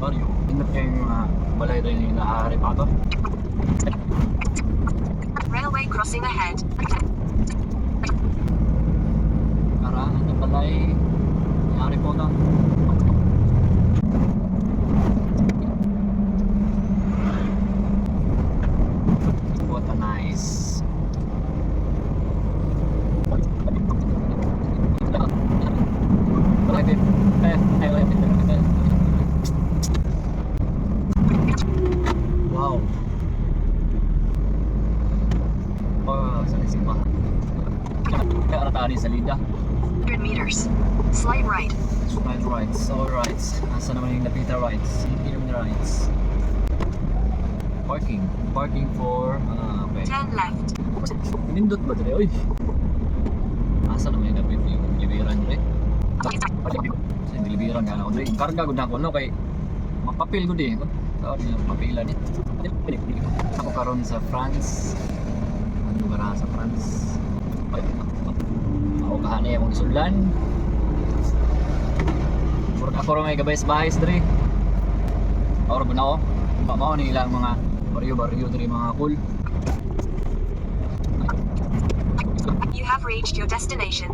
baryo. Hindi kayong balay rin yung naaari pa ito. Railway crossing ahead. Karangan ng balay. Naaari po ito. What a nice. Wow. Oh, sa simba. Kaya aratari sa lida. 100 meters. Slight right. Right rights, all rights. Nasa naman yung Lapita rights? Hindi yung rights. Parking for, okay. 10 left. Nindot ba dito? Uy! Asa naman yung Lapita yung deliveran dito? Sa deliveran nga ako dito. Karga ko na ako, no? Kay mapapil ko di. Tawag niya, mapilan eh. Ako karon sa France. Ano ba sa France? Ako kahani akong isulan. Ako rin may gabay-bahis diri. Or ba na ako? Mao ni ilang mga baryo-baryo diri mga cool. You have reached your destination.